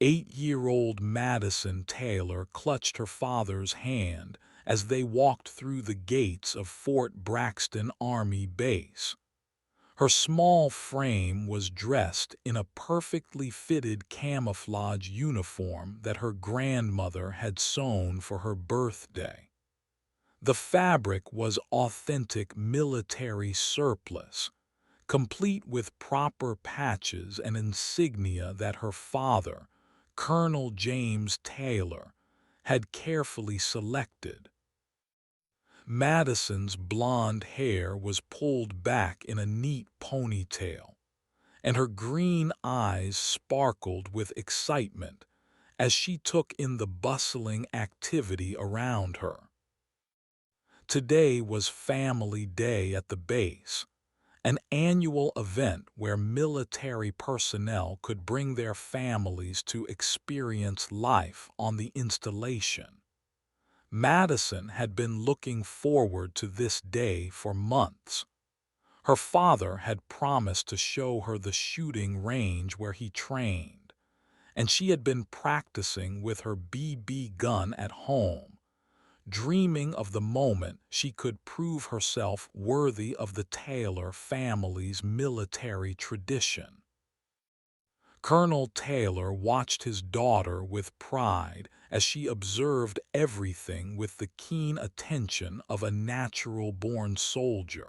8-year-old Madison Taylor clutched her father's hand as they walked through the gates of Fort Braxton Army Base. Her small frame was dressed in a perfectly fitted camouflage uniform that her grandmother had sewn for her birthday. The fabric was authentic military surplus, complete with proper patches and insignia that her father, Colonel James Taylor, had carefully selected. Madison's blonde hair was pulled back in a neat ponytail, and her green eyes sparkled with excitement as she took in the bustling activity around her. Today was Family Day at the base, an annual event where military personnel could bring their families to experience life on the installation. Madison had been looking forward to this day for months. Her father had promised to show her the shooting range where he trained, and she had been practicing with her BB gun at home, dreaming of the moment she could prove herself worthy of the Taylor family's military tradition. Colonel Taylor watched his daughter with pride as she observed everything with the keen attention of a natural-born soldier.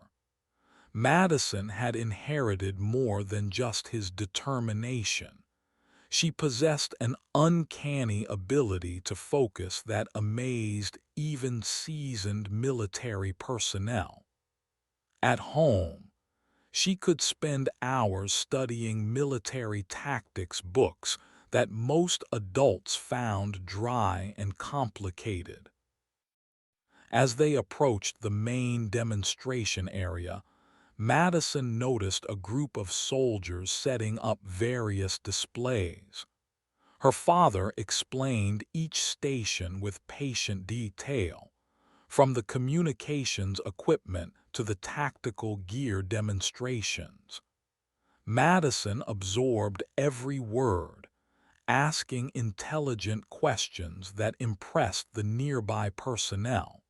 Madison had inherited more than just his determination. She possessed an uncanny ability to focus that amazed even seasoned military personnel. At home, she could spend hours studying military tactics books that most adults found dry and complicated. As they approached the main demonstration area, Madison noticed a group of soldiers setting up various displays. Her father explained each station with patient detail, from the communications equipment to the tactical gear demonstrations. Madison absorbed every word, asking intelligent questions that impressed the nearby personnel.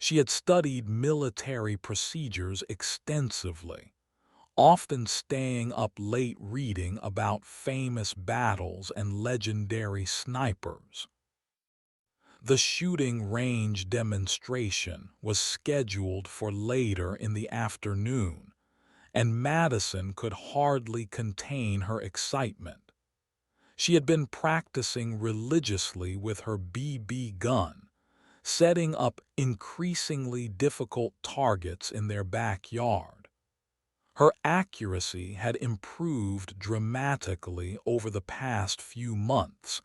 She had studied military procedures extensively, often staying up late reading about famous battles and legendary snipers. The shooting range demonstration was scheduled for later in the afternoon, and Madison could hardly contain her excitement. She had been practicing religiously with her BB gun, setting up increasingly difficult targets in their backyard. Her accuracy had improved dramatically over the past few months,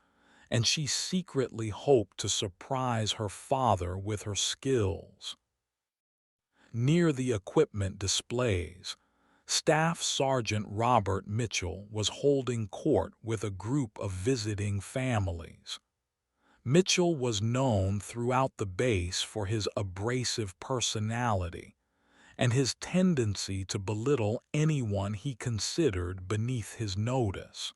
and she secretly hoped to surprise her father with her skills. Near the equipment displays, Staff Sergeant Robert Mitchell was holding court with a group of visiting families. Mitchell was known throughout the base for his abrasive personality and his tendency to belittle anyone he considered beneath his notice.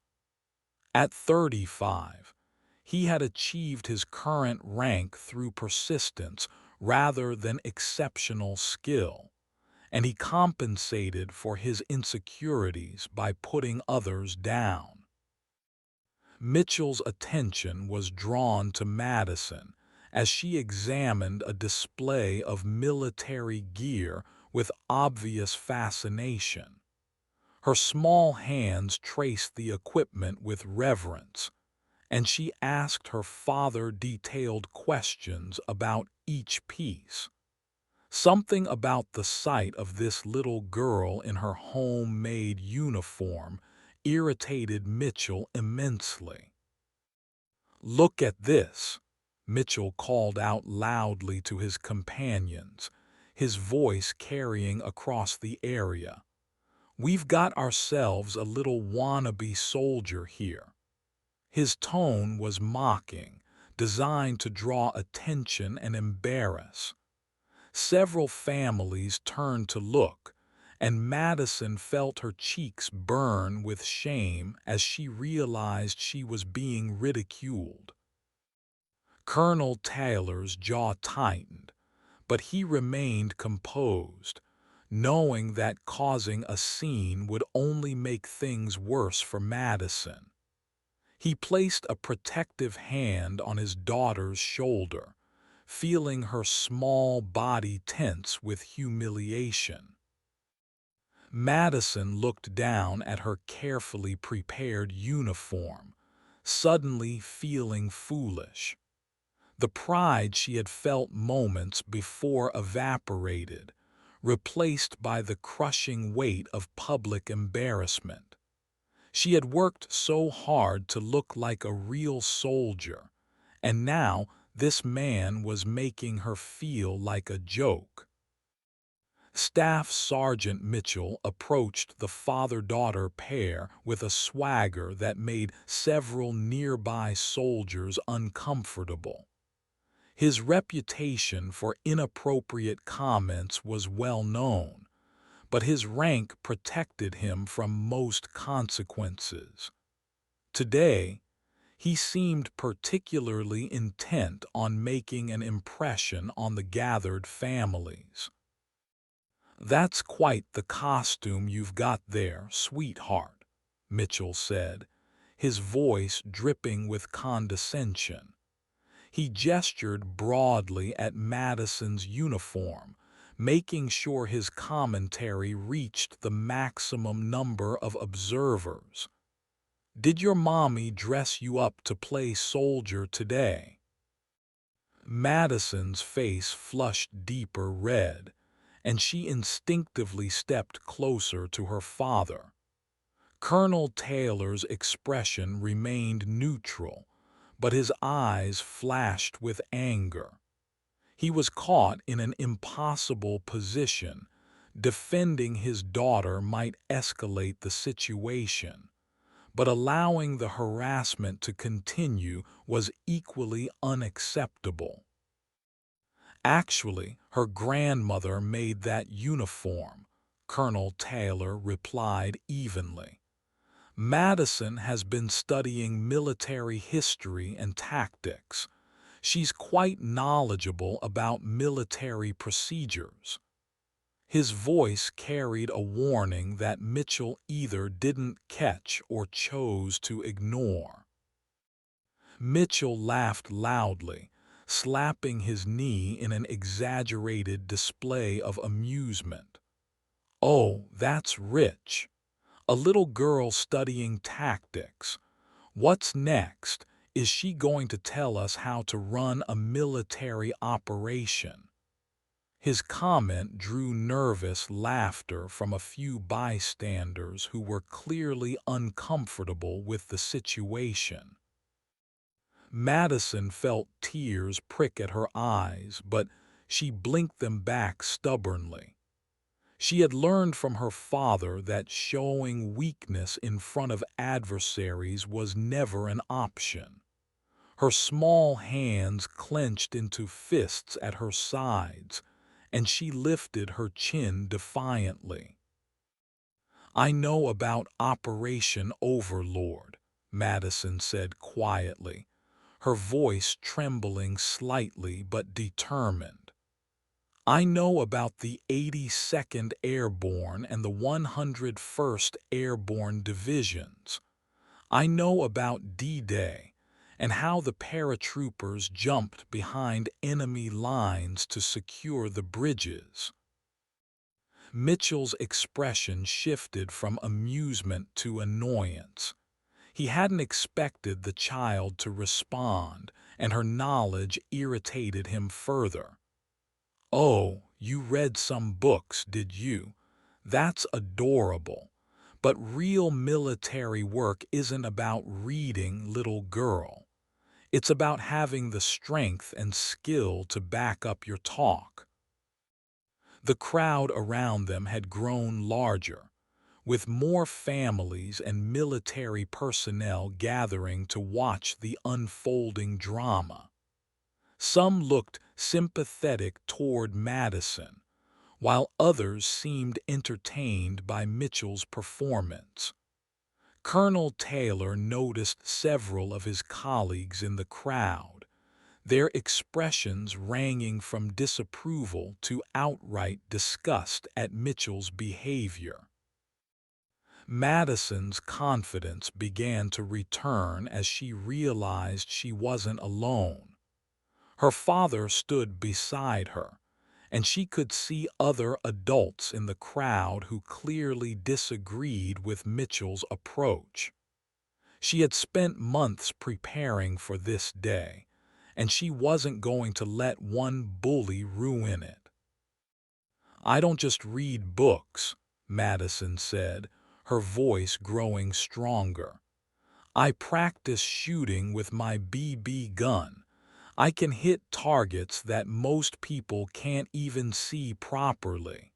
At 35, he had achieved his current rank through persistence rather than exceptional skill, and he compensated for his insecurities by putting others down. Mitchell's attention was drawn to Madison as she examined a display of military gear with obvious fascination. Her small hands traced the equipment with reverence, and she asked her father detailed questions about each piece. Something about the sight of this little girl in her homemade uniform irritated Mitchell immensely. "Look at this," Mitchell called out loudly to his companions, his voice carrying across the area. "We've got ourselves a little wannabe soldier here." His tone was mocking, designed to draw attention and embarrass. Several families turned to look, and Madison felt her cheeks burn with shame as she realized she was being ridiculed. Colonel Taylor's jaw tightened, but he remained composed, knowing that causing a scene would only make things worse for Madison. He placed a protective hand on his daughter's shoulder, feeling her small body tense with humiliation. Madison looked down at her carefully prepared uniform, suddenly feeling foolish. The pride she had felt moments before evaporated, replaced by the crushing weight of public embarrassment. She had worked so hard to look like a real soldier, and now this man was making her feel like a joke. Staff Sergeant Mitchell approached the father-daughter pair with a swagger that made several nearby soldiers uncomfortable. His reputation for inappropriate comments was well known, but his rank protected him from most consequences. Today, he seemed particularly intent on making an impression on the gathered families. "That's quite the costume you've got there, sweetheart," Mitchell said, his voice dripping with condescension. He gestured broadly at Madison's uniform, making sure his commentary reached the maximum number of observers. "Did your mommy dress you up to play soldier today?" Madison's face flushed deeper red, and she instinctively stepped closer to her father. Colonel Taylor's expression remained neutral, but his eyes flashed with anger. He was caught in an impossible position. Defending his daughter might escalate the situation, but allowing the harassment to continue was equally unacceptable. "Actually, her grandmother made that uniform," Colonel Taylor replied evenly. "Madison has been studying military history and tactics. She's quite knowledgeable about military procedures." His voice carried a warning that Mitchell either didn't catch or chose to ignore. Mitchell laughed loudly, slapping his knee in an exaggerated display of amusement. "Oh, that's rich. A little girl studying tactics. What's next? Is she going to tell us how to run a military operation?" His comment drew nervous laughter from a few bystanders who were clearly uncomfortable with the situation. Madison felt tears prick at her eyes, but she blinked them back stubbornly. She had learned from her father that showing weakness in front of adversaries was never an option. Her small hands clenched into fists at her sides, and she lifted her chin defiantly. "I know about Operation Overlord," Madison said quietly, her voice trembling slightly but determined. "I know about the 82nd Airborne and the 101st Airborne Divisions. I know about D-Day and how the paratroopers jumped behind enemy lines to secure the bridges." Mitchell's expression shifted from amusement to annoyance. He hadn't expected the child to respond, and her knowledge irritated him further. "Oh, you read some books, did you? That's adorable. But real military work isn't about reading, little girl. It's about having the strength and skill to back up your talk." The crowd around them had grown larger, with more families and military personnel gathering to watch the unfolding drama. Some looked sympathetic toward Madison, while others seemed entertained by Mitchell's performance. Colonel Taylor noticed several of his colleagues in the crowd, their expressions ranging from disapproval to outright disgust at Mitchell's behavior. Madison's confidence began to return as she realized she wasn't alone. Her father stood beside her, and she could see other adults in the crowd who clearly disagreed with Mitchell's approach. She had spent months preparing for this day, and she wasn't going to let one bully ruin it. "I don't just read books," Madison said, her voice growing stronger. "I practice shooting with my BB gun. I can hit targets that most people can't even see properly."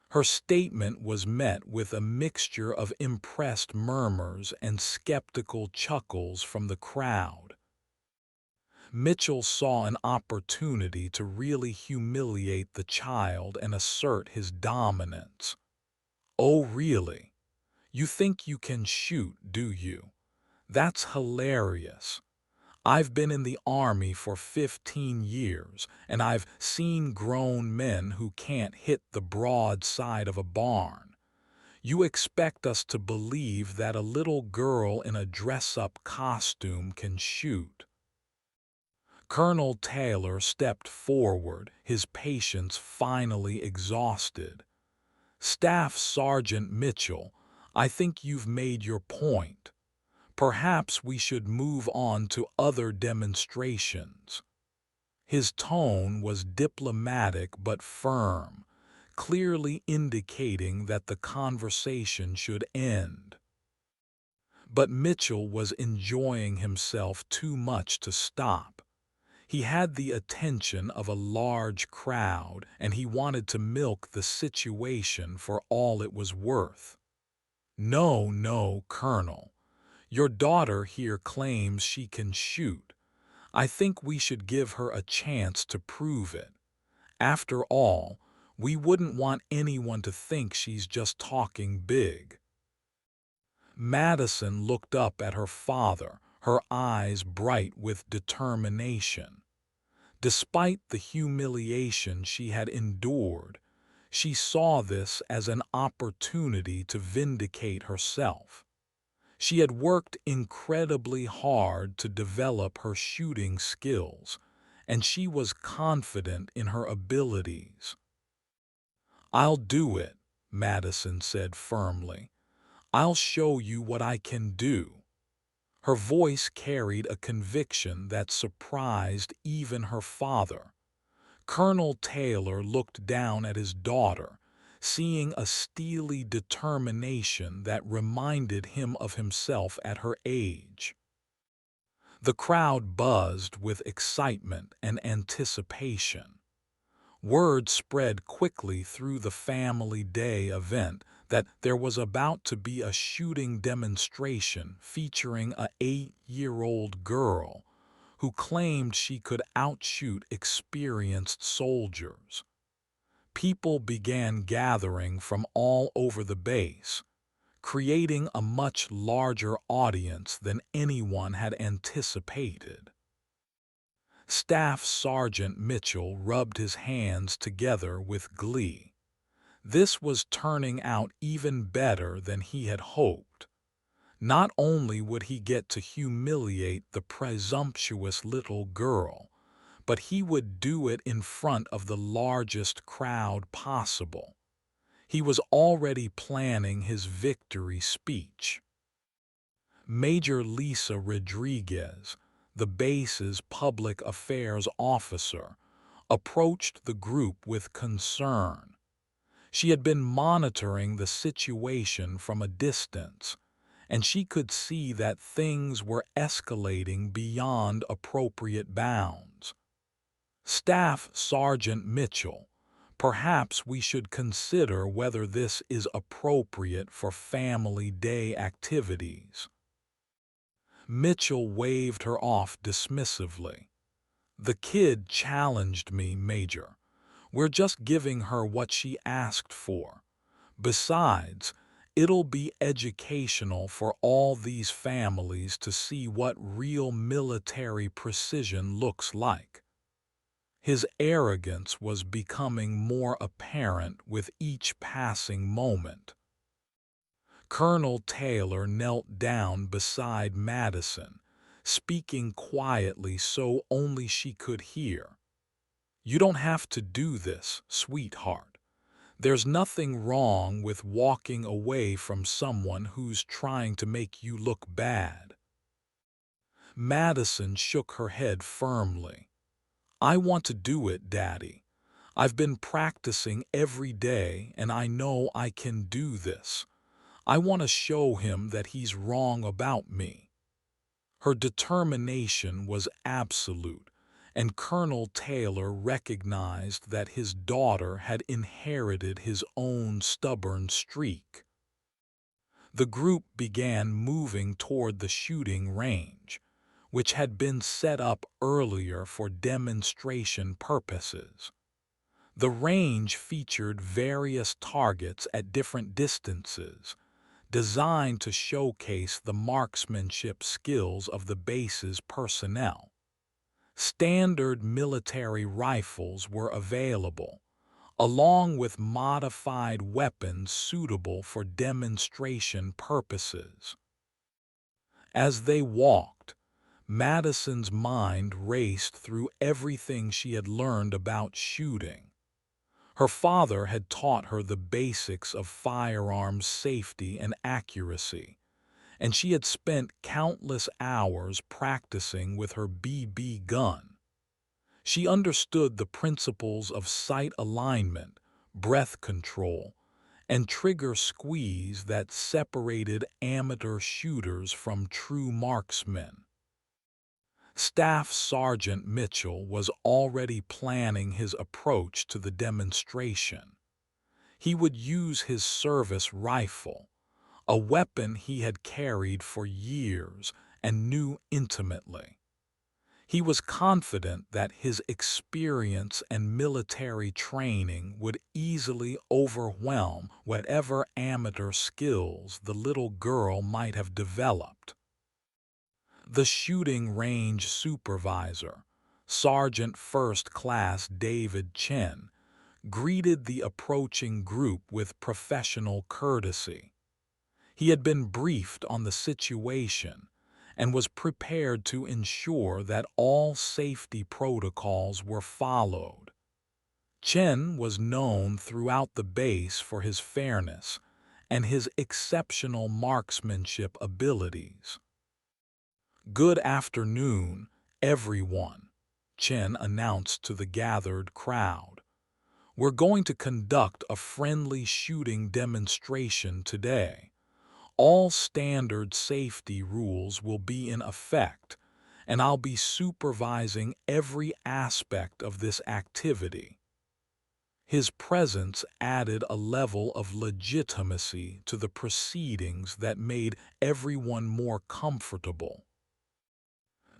Her statement was met with a mixture of impressed murmurs and skeptical chuckles from the crowd. Mitchell saw an opportunity to really humiliate the child and assert his dominance. "Oh, really? You think you can shoot, do you? That's hilarious. I've been in the Army for 15 years, and I've seen grown men who can't hit the broad side of a barn. You expect us to believe that a little girl in a dress-up costume can shoot?" Colonel Taylor stepped forward, his patience finally exhausted. "Staff Sergeant Mitchell, I think you've made your point. Perhaps we should move on to other demonstrations." His tone was diplomatic but firm, clearly indicating that the conversation should end. But Mitchell was enjoying himself too much to stop. He had the attention of a large crowd, and he wanted to milk the situation for all it was worth. "No, no, Colonel. Your daughter here claims she can shoot. I think we should give her a chance to prove it. After all, we wouldn't want anyone to think she's just talking big." Madison looked up at her father, her eyes bright with determination. Despite the humiliation she had endured, she saw this as an opportunity to vindicate herself. She had worked incredibly hard to develop her shooting skills, and she was confident in her abilities. "I'll do it," Madison said firmly. "I'll show you what I can do." Her voice carried a conviction that surprised even her father. Colonel Taylor looked down at his daughter, seeing a steely determination that reminded him of himself at her age. The crowd buzzed with excitement and anticipation. Word spread quickly through the Family Day event that there was about to be a shooting demonstration featuring a 8-year-old girl who claimed she could outshoot experienced soldiers. People began gathering from all over the base, creating a much larger audience than anyone had anticipated. Staff Sergeant Mitchell rubbed his hands together with glee. This was turning out even better than he had hoped. Not only would he get to humiliate the presumptuous little girl, but he would do it in front of the largest crowd possible. He was already planning his victory speech. Major Lisa Rodriguez, the base's public affairs officer, approached the group with concern. She had been monitoring the situation from a distance, and she could see that things were escalating beyond appropriate bounds. "Staff Sergeant Mitchell, perhaps we should consider whether this is appropriate for Family Day activities." Mitchell waved her off dismissively. "The kid challenged me, Major. We're just giving her what she asked for. Besides, it'll be educational for all these families to see what real military precision looks like." His arrogance was becoming more apparent with each passing moment. Colonel Taylor knelt down beside Madison, speaking quietly so only she could hear. "You don't have to do this, sweetheart. There's nothing wrong with walking away from someone who's trying to make you look bad." Madison shook her head firmly. "I want to do it, Daddy. I've been practicing every day and I know I can do this. I want to show him that he's wrong about me." Her determination was absolute, and Colonel Taylor recognized that his daughter had inherited his own stubborn streak. The group began moving toward the shooting range, which had been set up earlier for demonstration purposes. The range featured various targets at different distances, designed to showcase the marksmanship skills of the base's personnel. Standard military rifles were available, along with modified weapons suitable for demonstration purposes. As they walked, Madison's mind raced through everything she had learned about shooting. Her father had taught her the basics of firearms safety and accuracy, and she had spent countless hours practicing with her BB gun. She understood the principles of sight alignment, breath control, and trigger squeeze that separated amateur shooters from true marksmen. Staff Sergeant Mitchell was already planning his approach to the demonstration. He would use his service rifle, a weapon he had carried for years and knew intimately. He was confident that his experience and military training would easily overwhelm whatever amateur skills the little girl might have developed. The shooting range supervisor, Sergeant First Class David Chen, greeted the approaching group with professional courtesy. He had been briefed on the situation and was prepared to ensure that all safety protocols were followed. Chen was known throughout the base for his fairness and his exceptional marksmanship abilities. "Good afternoon, everyone," Chen announced to the gathered crowd. "We're going to conduct a friendly shooting demonstration today. All standard safety rules will be in effect, and I'll be supervising every aspect of this activity." His presence added a level of legitimacy to the proceedings that made everyone more comfortable.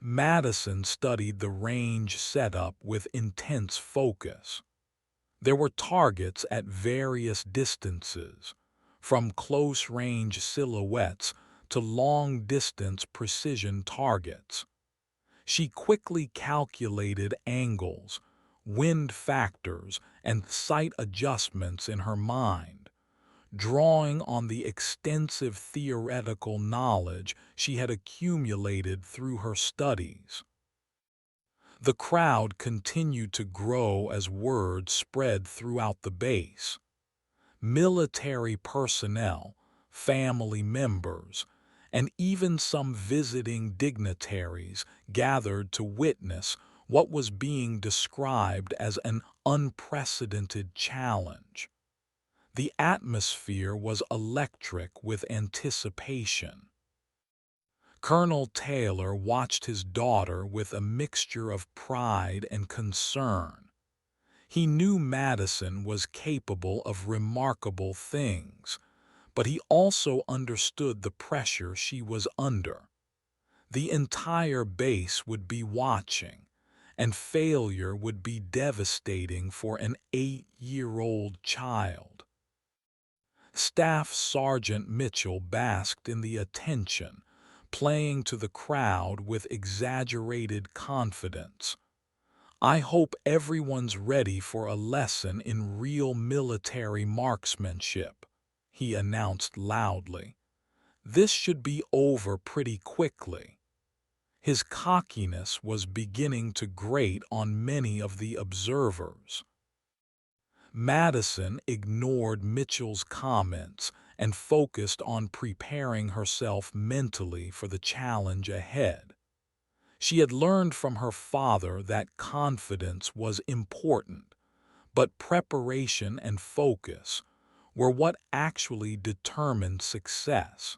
Madison studied the range setup with intense focus. There were targets at various distances, from close-range silhouettes to long-distance precision targets. She quickly calculated angles, wind factors, and sight adjustments in her mind, drawing on the extensive theoretical knowledge she had accumulated through her studies. The crowd continued to grow as word spread throughout the base. Military personnel, family members, and even some visiting dignitaries gathered to witness what was being described as an unprecedented challenge. The atmosphere was electric with anticipation. Colonel Taylor watched his daughter with a mixture of pride and concern. He knew Madison was capable of remarkable things, but he also understood the pressure she was under. The entire base would be watching, and failure would be devastating for an 8-year-old child. Staff Sergeant Mitchell basked in the attention, playing to the crowd with exaggerated confidence. "I hope everyone's ready for a lesson in real military marksmanship," he announced loudly. "This should be over pretty quickly." His cockiness was beginning to grate on many of the observers. Madison ignored Mitchell's comments and focused on preparing herself mentally for the challenge ahead. She had learned from her father that confidence was important, but preparation and focus were what actually determined success.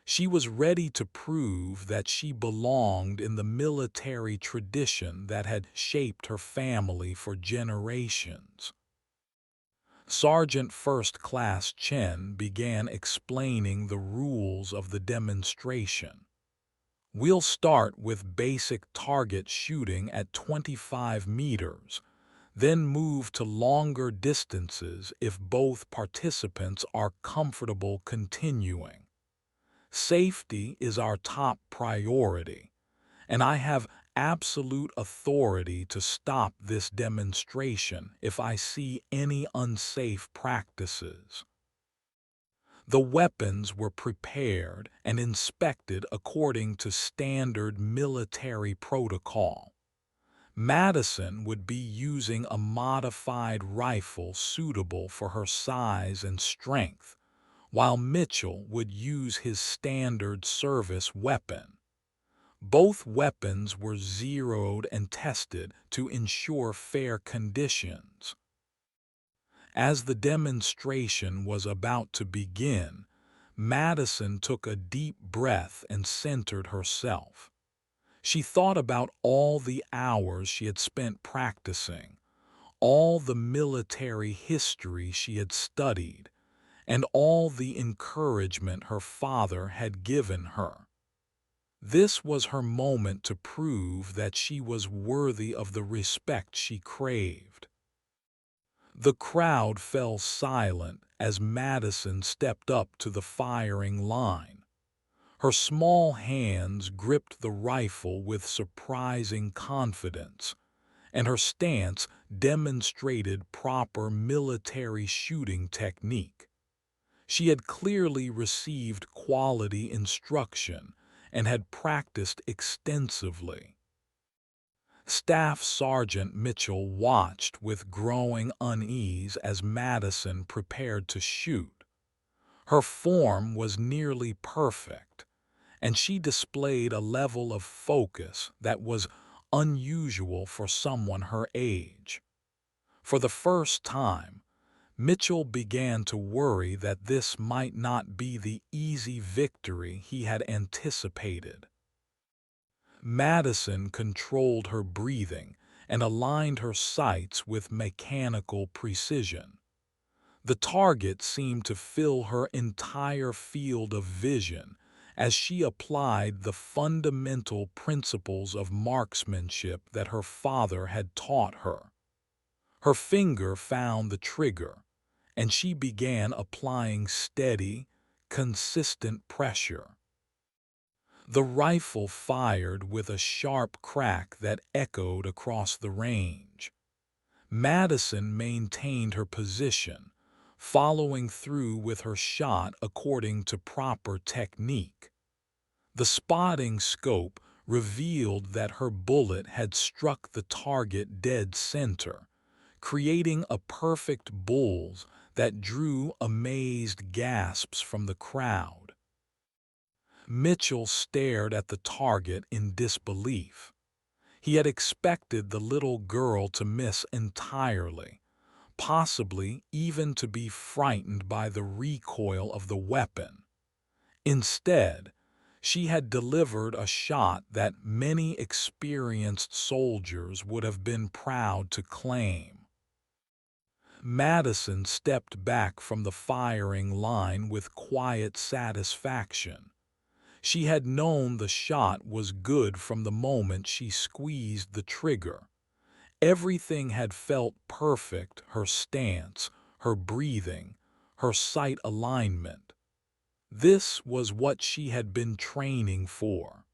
She was ready to prove that she belonged in the military tradition that had shaped her family for generations. Sergeant First Class Chen began explaining the rules of the demonstration. "We'll start with basic target shooting at 25 meters, then move to longer distances if both participants are comfortable continuing. Safety is our top priority, and I have absolute authority to stop this demonstration if I see any unsafe practices." The weapons were prepared and inspected according to standard military protocol. Madison would be using a modified rifle suitable for her size and strength, while Mitchell would use his standard service weapon. Both weapons were zeroed and tested to ensure fair conditions. As the demonstration was about to begin, Madison took a deep breath and centered herself. She thought about all the hours she had spent practicing, all the military history she had studied, and all the encouragement her father had given her. This was her moment to prove that she was worthy of the respect she craved. The crowd fell silent as Madison stepped up to the firing line. Her small hands gripped the rifle with surprising confidence, and her stance demonstrated proper military shooting technique. She had clearly received quality instruction and had practiced extensively. Staff Sergeant Mitchell watched with growing unease as Madison prepared to shoot. Her form was nearly perfect, and she displayed a level of focus that was unusual for someone her age. For the first time, Mitchell began to worry that this might not be the easy victory he had anticipated. Madison controlled her breathing and aligned her sights with mechanical precision. The target seemed to fill her entire field of vision as she applied the fundamental principles of marksmanship that her father had taught her. Her finger found the trigger, and she began applying steady, consistent pressure. The rifle fired with a sharp crack that echoed across the range. Madison maintained her position, following through with her shot according to proper technique. The spotting scope revealed that her bullet had struck the target dead center, creating a perfect bull's that drew amazed gasps from the crowd. Mitchell stared at the target in disbelief. He had expected the little girl to miss entirely, possibly even to be frightened by the recoil of the weapon. Instead, she had delivered a shot that many experienced soldiers would have been proud to claim. Madison stepped back from the firing line with quiet satisfaction. She had known the shot was good from the moment she squeezed the trigger. Everything had felt perfect, her stance, her breathing, her sight alignment. This was what she had been training for.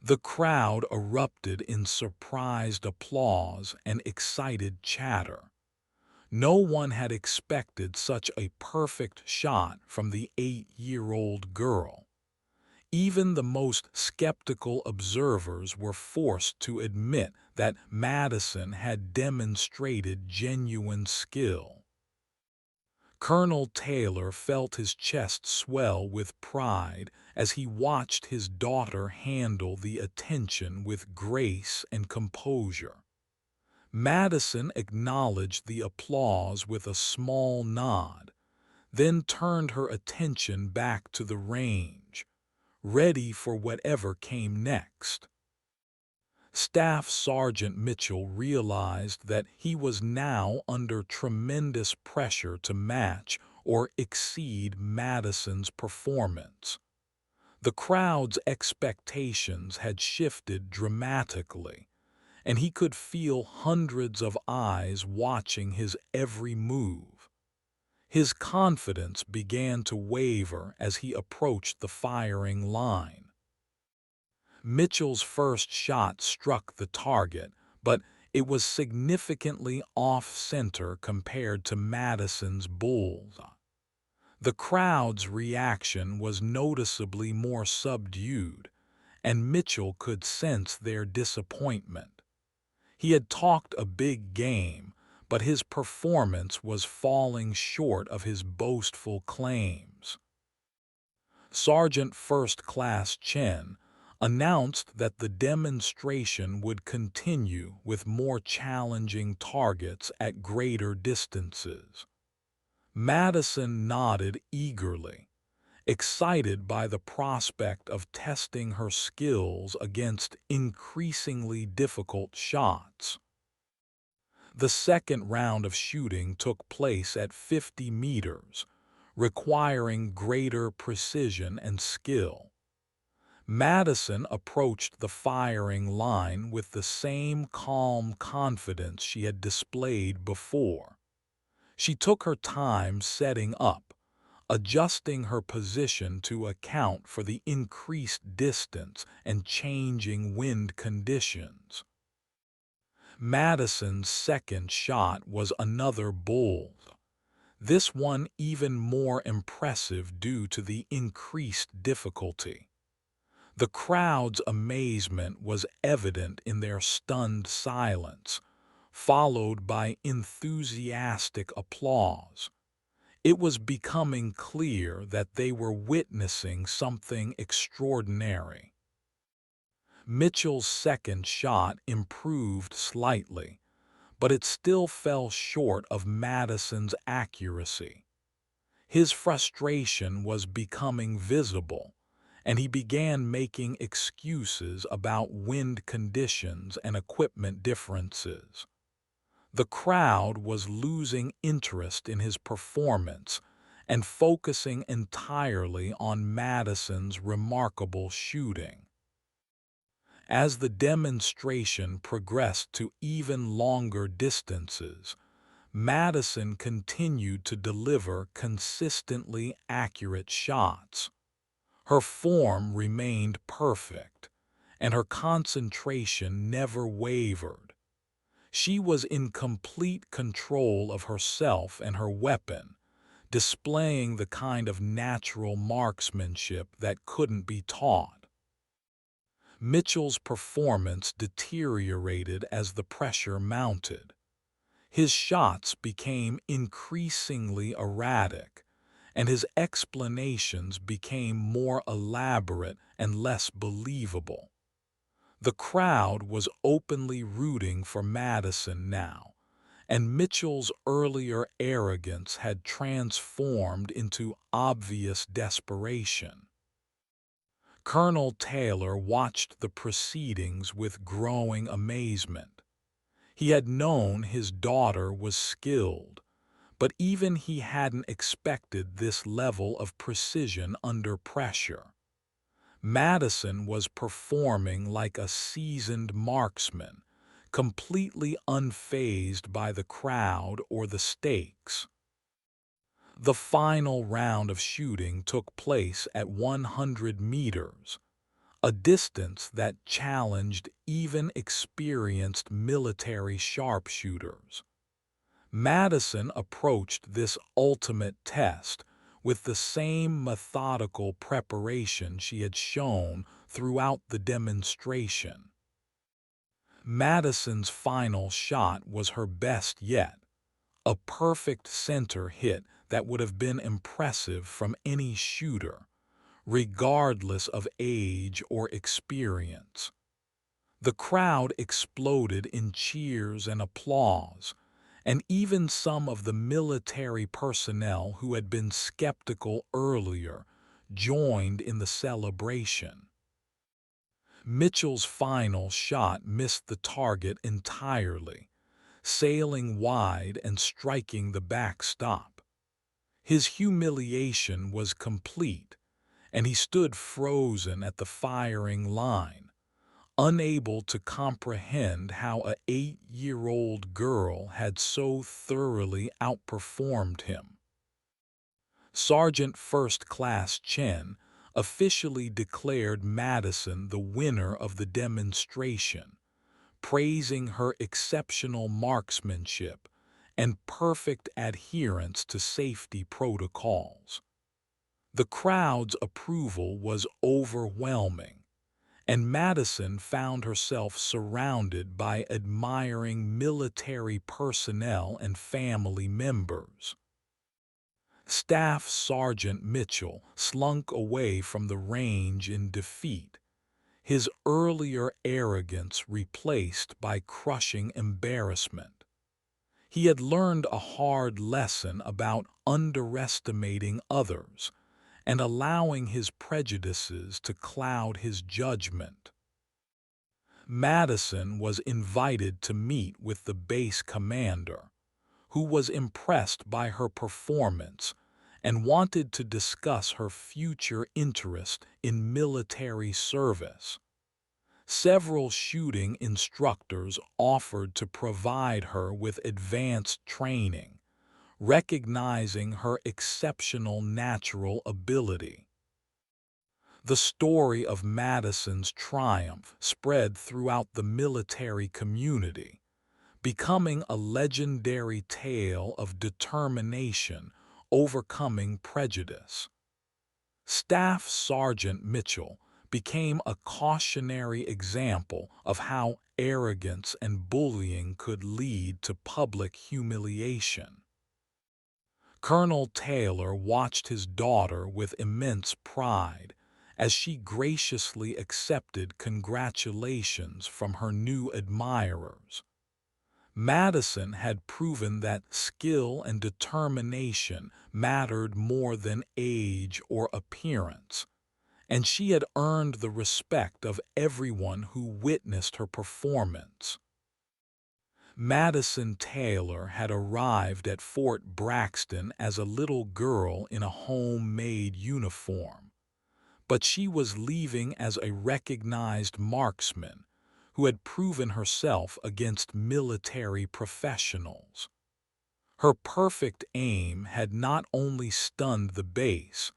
The crowd erupted in surprised applause and excited chatter. No one had expected such a perfect shot from the 8-year-old girl. Even the most skeptical observers were forced to admit that Madison had demonstrated genuine skill. Colonel Taylor felt his chest swell with pride as he watched his daughter handle the attention with grace and composure. Madison acknowledged the applause with a small nod, then turned her attention back to the range, ready for whatever came next. Staff Sergeant Mitchell realized that he was now under tremendous pressure to match or exceed Madison's performance. The crowd's expectations had shifted dramatically, and he could feel hundreds of eyes watching his every move. His confidence began to waver as he approached the firing line. Mitchell's first shot struck the target, but it was significantly off-center compared to Madison's bull's. The crowd's reaction was noticeably more subdued, and Mitchell could sense their disappointment. He had talked a big game, but his performance was falling short of his boastful claims. Sergeant First Class Chen announced that the demonstration would continue with more challenging targets at greater distances. Madison nodded eagerly, excited by the prospect of testing her skills against increasingly difficult shots. The second round of shooting took place at 50 meters, requiring greater precision and skill. Madison approached the firing line with the same calm confidence she had displayed before. She took her time setting up, adjusting her position to account for the increased distance and changing wind conditions. Madison's second shot was another bold, this one even more impressive due to the increased difficulty. The crowd's amazement was evident in their stunned silence, followed by enthusiastic applause. It was becoming clear that they were witnessing something extraordinary. Mitchell's second shot improved slightly, but it still fell short of Madison's accuracy. His frustration was becoming visible, and he began making excuses about wind conditions and equipment differences. The crowd was losing interest in his performance and focusing entirely on Madison's remarkable shooting. As the demonstration progressed to even longer distances, Madison continued to deliver consistently accurate shots. Her form remained perfect, and her concentration never wavered. She was in complete control of herself and her weapon, displaying the kind of natural marksmanship that couldn't be taught. Mitchell's performance deteriorated as the pressure mounted. His shots became increasingly erratic, and his explanations became more elaborate and less believable. The crowd was openly rooting for Madison now, and Mitchell's earlier arrogance had transformed into obvious desperation. Colonel Taylor watched the proceedings with growing amazement. He had known his daughter was skilled, but even he hadn't expected this level of precision under pressure. Madison was performing like a seasoned marksman, completely unfazed by the crowd or the stakes. The final round of shooting took place at 100 meters, a distance that challenged even experienced military sharpshooters. Madison approached this ultimate test with the same methodical preparation she had shown throughout the demonstration. Madison's final shot was her best yet, a perfect center hit that would have been impressive from any shooter, regardless of age or experience. The crowd exploded in cheers and applause, and even some of the military personnel who had been skeptical earlier joined in the celebration. Mitchell's final shot missed the target entirely, sailing wide and striking the backstop. His humiliation was complete, and he stood frozen at the firing line, unable to comprehend how an 8-year-old girl had so thoroughly outperformed him. Sergeant First Class Chen officially declared Madison the winner of the demonstration, praising her exceptional marksmanship and perfect adherence to safety protocols. The crowd's approval was overwhelming, and Madison found herself surrounded by admiring military personnel and family members. Staff Sergeant Mitchell slunk away from the range in defeat, his earlier arrogance replaced by crushing embarrassment. He had learned a hard lesson about underestimating others and allowing his prejudices to cloud his judgment. Madison was invited to meet with the base commander, who was impressed by her performance and wanted to discuss her future interest in military service. Several shooting instructors offered to provide her with advanced training, recognizing her exceptional natural ability. The story of Madison's triumph spread throughout the military community, becoming a legendary tale of determination overcoming prejudice. Staff Sergeant Mitchell became a cautionary example of how arrogance and bullying could lead to public humiliation. Colonel Taylor watched his daughter with immense pride as she graciously accepted congratulations from her new admirers. Madison had proven that skill and determination mattered more than age or appearance, and she had earned the respect of everyone who witnessed her performance. Madison Taylor had arrived at Fort Braxton as a little girl in a homemade uniform, but she was leaving as a recognized marksman who had proven herself against military professionals. Her perfect aim had not only stunned the base,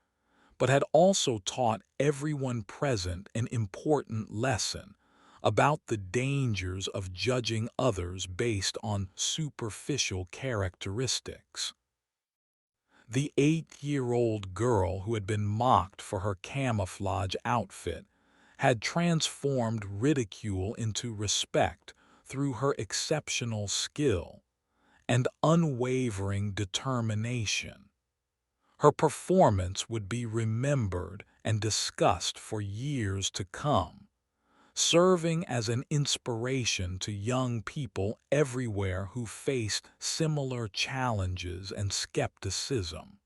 but had also taught everyone present an important lesson about the dangers of judging others based on superficial characteristics. The 8-year-old girl who had been mocked for her camouflage outfit had transformed ridicule into respect through her exceptional skill and unwavering determination. Her performance would be remembered and discussed for years to come, serving as an inspiration to young people everywhere who faced similar challenges and skepticism.